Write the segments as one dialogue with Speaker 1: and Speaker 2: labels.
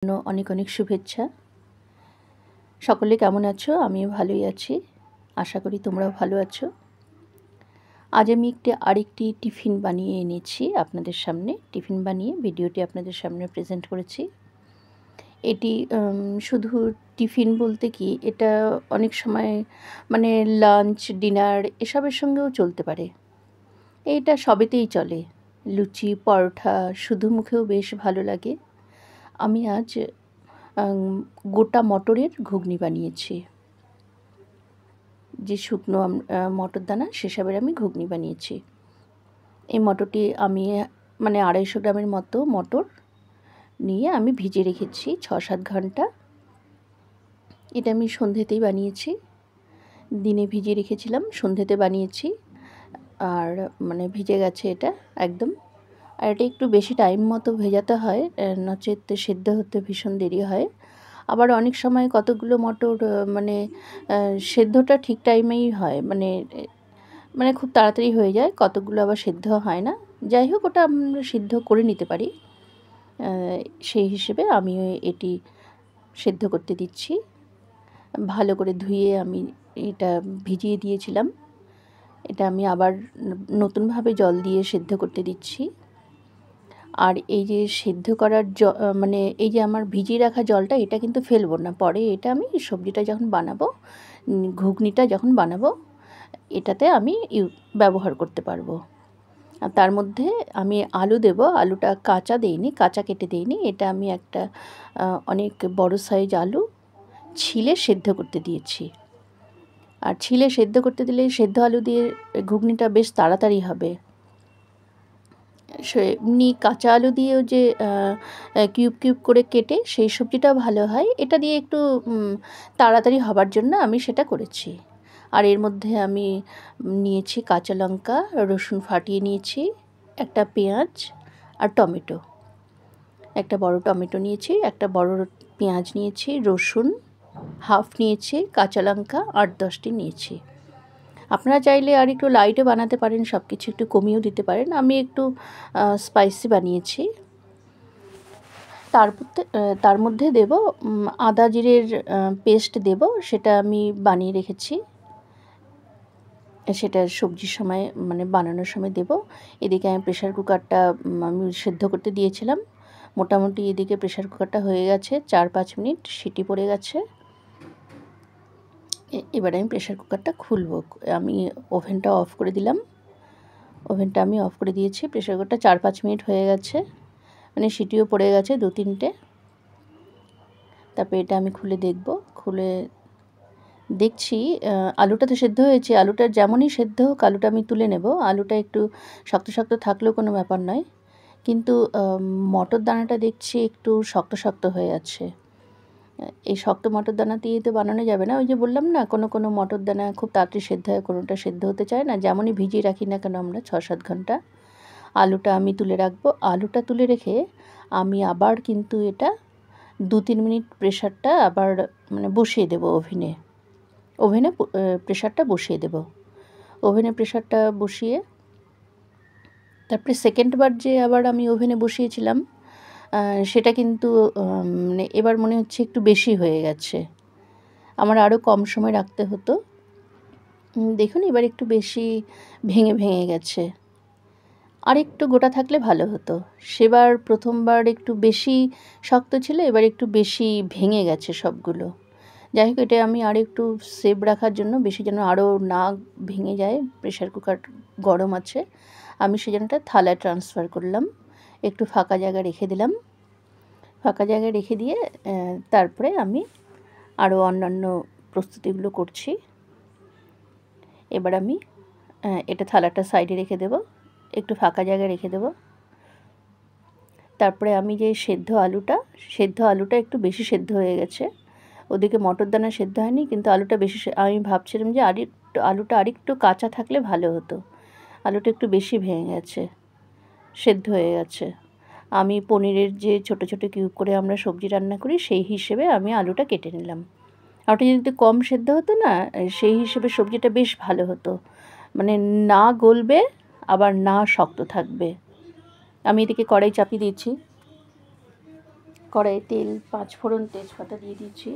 Speaker 1: অনেক অনেক শুভেচ্ছা। সকলে কেমন আছো? আমিও ভালোই আছি, আশা করি তোমরাও ভালো আছো। আজ আমি আরেকটি টিফিন বানিয়ে এনেছি আপনাদের সামনে। টিফিন বানিয়ে ভিডিওটি আপনাদের সামনে প্রেজেন্ট করেছি। এটি শুধু টিফিন বলতে কি, এটা অনেক সময় মানে লাঞ্চ, ডিনার এসবের সঙ্গেও চলতে পারে। এটা সবেতেই চলে, লুচি, পরোটা, শুধু মুখেও বেশ ভালো লাগে। আমি আজ গোটা মটরের ঘুগনি বানিয়েছি। যে শুকনো মটর দানা সেসবের আমি ঘুগনি বানিয়েছি। এই মটরটি আমি 250 গ্রামের মতো মটর নিয়ে আমি ভিজিয়ে রেখেছি 6-7 ঘন্টা। এটা আমি সন্ধ্যেতেই বানিয়েছি। দিনে ভিজিয়ে রেখেছিলাম, সন্ধ্যেতে বানিয়েছি। আর ভিজে গেছে এটা একদম। আর এটা একটু বেশি টাইম মতো ভেজাতে হয়, নচেত সেদ্ধ হতে ভীষণ দেরি হয়। আবার অনেক সময় কতগুলো মটর সেদ্ধটা ঠিক টাইমেই হয়, খুব তাড়াতাড়ি হয়ে যায়, কতগুলো আবার সেদ্ধ হয় না। যাই হোক, ওটা আমরা সিদ্ধ করে নিতে পারি। সেই হিসেবে আমি এটি সেদ্ধ করতে দিচ্ছি। ভালো করে ধুয়ে আমি এটা ভিজিয়ে দিয়েছিলাম। এটা আমি আবার নতুনভাবে জল দিয়ে সেদ্ধ করতে দিচ্ছি। আর এই যে সেদ্ধ করার এই যে আমার ভিজিয়ে রাখা জলটা, এটা কিন্তু ফেলবো না। পরে এটা আমি সবজিটা যখন বানাবো, ঘুগনিটা যখন বানাবো, এটাতে আমি ব্যবহার করতে পারবো। আর তার মধ্যে আমি আলু দেব। আলুটা কাঁচা দেইনি, কাঁচা কেটে দেইনি। এটা আমি একটা অনেক বড় সাইজ আলু ছিলে সেদ্ধ করতে দিয়েছি। আর ছিলে সেদ্ধ করতে দিলে সেদ্ধ আলু দিয়ে ঘুগনিটা বেশ তাড়াতাড়ি হবে। এমনি কাঁচা আলু দিয়েও যে কিউব কিউব করে কেটে সেই সবজিটা ভালো হয়, এটা দিয়ে একটু তাড়াতাড়ি হবার জন্য আমি সেটা করেছি। আর এর মধ্যে আমি নিয়েছি কাঁচা লঙ্কা, রসুন ফাটিয়ে নিয়েছি, একটা পেঁয়াজ আর টমেটো। একটা বড় টমেটো নিয়েছি, একটা বড় পেঁয়াজ নিয়েছি, রসুন হাফ নিয়েছি, কাঁচা লঙ্কা 8-10টি নিয়েছি। আপনারা চাইলে আর একটু লাইটে বানাতে পারেন, সব কিছু একটু কমিয়েও দিতে পারেন। আমি একটু স্পাইসি বানিয়েছি। তার মধ্যে দেব আদা জিরের পেস্ট দেব, সেটা আমি বানিয়ে রেখেছি। সেটা সবজির সময় বানানোর সময় দেব। এদিকে আমি প্রেশার কুকারটা আমি সেদ্ধ করতে দিয়েছিলাম। মোটামুটি এদিকে প্রেশার কুকারটা হয়ে গেছে, 4-5 মিনিট সিটি পড়ে গেছে। এবারে আমি প্রেশার কুকারটা খুলব। আমি ওভেনটা অফ করে দিলাম। ওভেনটা আমি অফ করে দিয়েছি। প্রেশার কুকারটা 4-5 মিনিট হয়ে গেছে, সিটিও পড়ে গেছে 2-3টে। তারপরে এটা আমি খুলে দেখব। খুলে দেখছি আলুটা তো সেদ্ধ হয়েছে। আলুটা যেমনই সেদ্ধ হোক, আলুটা আমি তুলে নেব। আলুটা একটু শক্ত শক্ত থাকলেও কোনো ব্যাপার নয়, কিন্তু মটর দানাটা দেখছি একটু শক্ত শক্ত হয়ে আছে। এই শক্ত মটর দানা দিয়ে তো বানানো যাবে না। ওই যে বললাম না, কোনো মটর দানা খুব তাড়াতাড়ি সেদ্ধ হয়, কোনোটা সেদ্ধ হতে চায় না, যেমনই ভিজিয়ে রাখি না কেন আমরা 6-7 ঘন্টা। আলুটা আমি তুলে রাখবো। আলুটা তুলে রেখে আমি আবার কিন্তু এটা 2-3 মিনিট প্রেশারটা আবার বসিয়ে দেবো ওভেনে। প্রেশারটা বসিয়ে দেব। ওভেনে প্রেশারটা বসিয়ে তারপরে সেকেন্ডবার যে আবার আমি ওভেনে বসিয়েছিলাম, সেটা কিন্তু এবার মনে হচ্ছে একটু বেশি হয়ে গেছে। আমার আরও কম সময় রাখতে হতো। দেখুন, এবার একটু বেশি ভেঙে ভেঙে গেছে। আর একটু গোটা থাকলে ভালো হতো। সেবার প্রথমবার একটু বেশি শক্ত ছিল, এবার একটু বেশি ভেঙে গেছে সবগুলো। যাই হোক, এটা আমি আর একটু সেভ রাখার জন্য, বেশি যেন আরও না ভেঙে যায়, প্রেশার কুকার গরম আছে, আমি সেজন্যটা থালায় ট্রান্সফার করলাম। একটু ফাঁকা জায়গা রেখে দিলাম। ফাঁকা জায়গায় রেখে দিয়ে তারপরে আমি আরও অন্যান্য প্রস্তুতিগুলো করছি। এবার আমি এটা থালাটা সাইডে রেখে দেব, একটু ফাঁকা জায়গায় রেখে দেব। তারপরে আমি যে সেদ্ধ আলুটা একটু বেশি সেদ্ধ হয়ে গেছে। ওদিকে মটর দানা সেদ্ধ হয়নি, কিন্তু আলুটা বেশি। আমি ভাবছিলাম যে আলুটা আরেকটু কাঁচা থাকলে ভালো হতো। আলুটা একটু বেশি ভেঙে গেছে, সেদ্ধ হয়ে গেছে। আমি পনিরের যে ছোট ছোট কিউব করে আমরা সবজি রান্না করি, সেই হিসেবে আমি আলুটা কেটে নিলাম। আর ওটা যদি কম সেদ্ধ হতো না, সেই হিসেবে সবজিটা বেশ ভালো হতো, না গলবে আবার না শক্ত থাকবে। আমি এদিকে কড়াই চাপিয়ে দিয়েছি। কড়াইয়ে তেল, 5 ফোড়ন, তেজপাতা দিয়ে দিচ্ছি।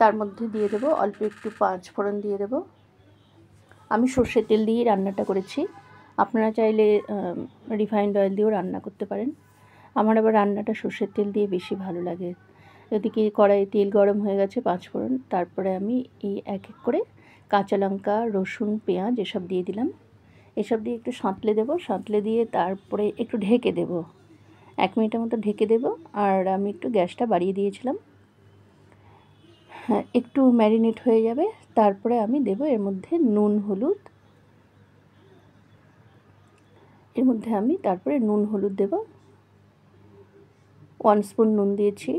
Speaker 1: তার মধ্যে দিয়ে দেবো অল্প একটু 5 ফোড়ন দিয়ে দেবো। আমি সর্ষের তেল দিয়েই রান্নাটা করেছি, আপনারা চাইলে রিফাইন্ড অয়েল দিয়েও রান্না করতে পারেন। আমার আবার রান্নাটা সর্ষের তেল দিয়ে বেশি ভালো লাগে। এদিকে কড়াইয়ে তেল গরম হয়ে গেছে, 5 ফোড়ন, তারপরে আমি এই এক এক করে কাঁচা লঙ্কা, রসুন, পেঁয়াজ এসব দিয়ে দিলাম। এসব দিয়ে একটু সাঁতলে দেবো, সাঁতলে দিয়ে তারপরে একটু ঢেকে দেবো, 1 মিনিটের মতো ঢেকে দেবো। আর আমি একটু গ্যাসটা বাড়িয়ে দিয়েছিলাম। হ্যাঁ, একটু ম্যারিনেট হয়ে যাবে, তারপরে আমি দেবো এর মধ্যে নুন, হলুদ। এর মধ্যে আমি তারপরে নুন, হলুদ দেবো। 1 স্পুন নুন দিয়েছি।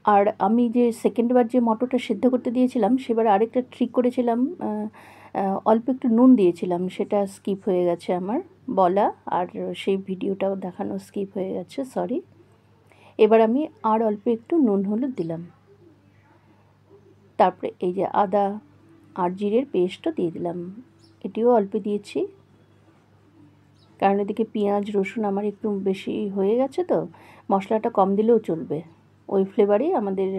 Speaker 1: আর আমি যে সেকেন্ডবার যে মটরটা সেদ্ধ করতে দিয়েছিলাম, সেবার আরেকটা ট্রিক করেছিলাম, অল্প একটু নুন দিয়েছিলাম, সেটা স্কিপ হয়ে গেছে আমার বলা, আর সেই ভিডিওটাও দেখানো স্কিপ হয়ে গেছে, সরি। এবার আমি আর অল্প একটু নুন, হলুদ দিলাম। তারপরে এই যে আদা আর জিরের পেস্টও দিয়ে দিলাম, এটিও অল্প দিয়েছি, কারণ এদিকে পেঁয়াজ, রসুন আমার একটু বেশি হয়ে গেছে, তো মশলাটা কম দিলেও চলবে। ওই ফ্লেভারেই আমাদের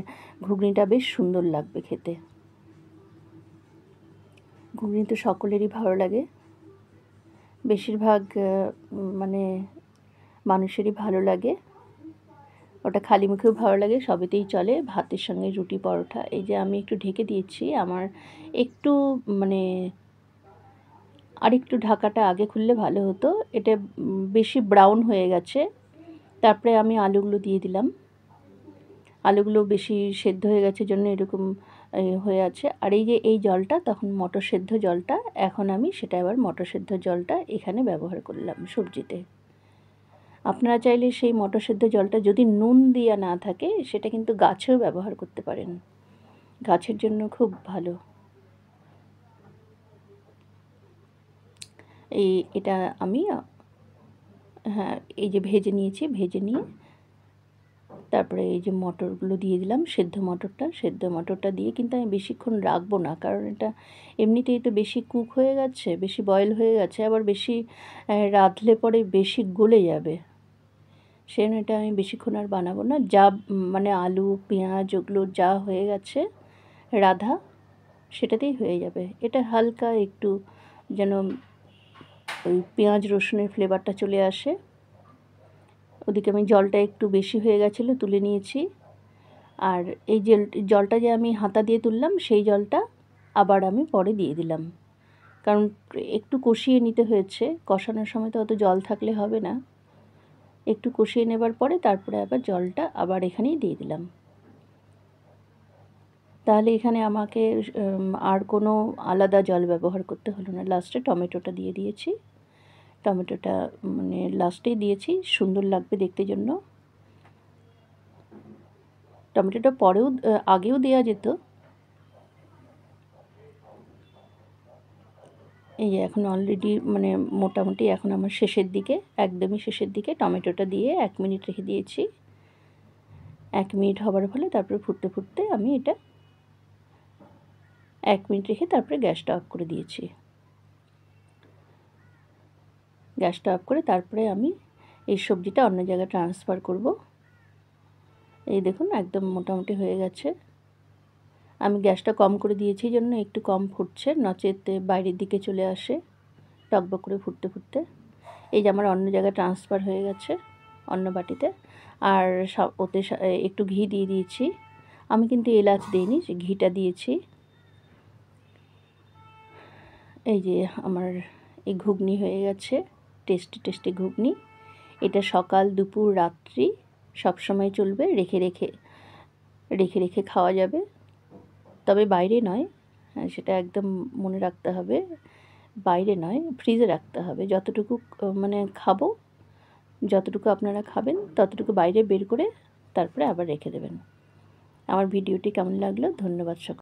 Speaker 1: ঘুগনিটা বেশ সুন্দর লাগবে খেতে। ঘুগনি তো সকলেরই ভালো লাগে, বেশিরভাগ মানে মানুষেরই ভালো লাগে। ওটা খালি মুখেও ভালো লাগে, সবেতেই চলে, ভাতের সঙ্গে, রুটি, পরোটা। এই যে আমি একটু ঢেকে দিয়েছি, আমার একটু মানে আরেকটু ঢাকাটা আগে খুললে ভালো হতো, এটা বেশি ব্রাউন হয়ে গেছে। তারপরে আমি আলুগুলো দিয়ে দিলাম, আলুগুলো বেশি সেদ্ধ হয়ে গেছে জন্য এরকম হয়ে আছে। আর এই যে এই জলটা, তখন মটর সেদ্ধ জলটা, এখন আমি সেটা আবার মটর সেদ্ধ জলটা এখানে ব্যবহার করলাম সবজিতে। আপনারা চাইলে সেই মটর সেদ্ধ জলটা যদি নুন দেওয়া না থাকে, সেটা কিন্তু গাছেও ব্যবহার করতে পারেন, গাছের জন্য খুব ভালো। এটা আমি হ্যাঁ, এই যে ভেজে নিয়েছি, ভেজে নিয়ে তারপরে এই যে মটরগুলো দিয়ে দিলাম, সেদ্ধ মটরটা দিয়ে কিন্তু আমি বেশিক্ষণ রাখবো না, কারণ এটা এমনিতেই তো বেশি কুক হয়ে গেছে, বেশি বয়েল হয়ে গেছে, আবার বেশি রাঁধলে পরে বেশি গলে যাবে, সেজন্য এটা আমি বেশিক্ষণ আর বানাবো না। যা মানে আলু, পেঁয়াজ ওগুলো যা হয়ে গেছে রাঁধা, সেটাতেই হয়ে যাবে। এটা হালকা একটু যেন ওই পেঁয়াজ রসুনের ফ্লেভারটা চলে আসে। ওদিকে আমি জলটা একটু বেশি হয়ে গেছিলো, তুলে নিয়েছি। আর এই জলটা যে আমি হাতা দিয়ে তুললাম, সেই জলটা আবার আমি পরে দিয়ে দিলাম, কারণ একটু কষিয়ে নিতে হয়েছে, কষানোর সময় তো অত জল থাকলে হবে না। একটু কষিয়ে নেবার পরে তারপরে আবার জলটা আবার এখানেই দিয়ে দিলাম। তাহলে এখানে আমাকে আর কোনো আলাদা জল ব্যবহার করতে হলো না। লাস্টে টমেটোটা দিয়ে দিয়েছি, টমেটোটা মানে লাস্টেই দিয়েছি, সুন্দর লাগবে দেখতে জন্য। টমেটোটা পরেও আগেও দেওয়া যেত। এই যে এখন অলরেডি মানে মোটামুটি এখন আমার শেষের দিকে, একদমই শেষের দিকে, টমেটোটা দিয়ে 1 মিনিট রেখে দিয়েছি। 1 মিনিট হবার ফলে তারপরে ফুটতে ফুটতে আমি এটা 1 মিনিট রেখে তারপরে গ্যাসটা অফ করে দিয়েছি। গ্যাসটা অফ করে তারপরে আমি এই সবজিটা অন্য জায়গায় ট্রান্সফার করব। এই দেখুন একদম মোটামুটি হয়ে গেছে। আমি গ্যাসটা কম করে দিয়েছি জন্য একটু কম ফুটছে, নচেত বাইরের দিকে চলে আসে টকবক করে ফুটতে ফুটতে। এই যে আমার অন্য জায়গায় ট্রান্সফার হয়ে গেছে, অন্য বাটিতে। আর ওতে একটু ঘি দিয়ে দিয়েছি, আমি কিন্তু এলাচ দিইনি, ঘিটা দিয়েছি। এই যে আমার এই ঘুগনি হয়ে গেছে, টেস্টি টেস্টি ঘুগনি। এটা সকাল, দুপুর, রাত্রি সবসময় চলবে, রেখে রেখে খাওয়া যাবে, তবে বাইরে নয়, সেটা একদম মনে রাখতে হবে, বাইরে নয়, ফ্রিজে রাখতে হবে। যতটুকু মানে খাবো, যতটুকু আপনারা খাবেন ততটুকু বাইরে বের করে তারপরে আবার রেখে দেবেন। আমার ভিডিওটি কেমন লাগলো, ধন্যবাদ সকলকে।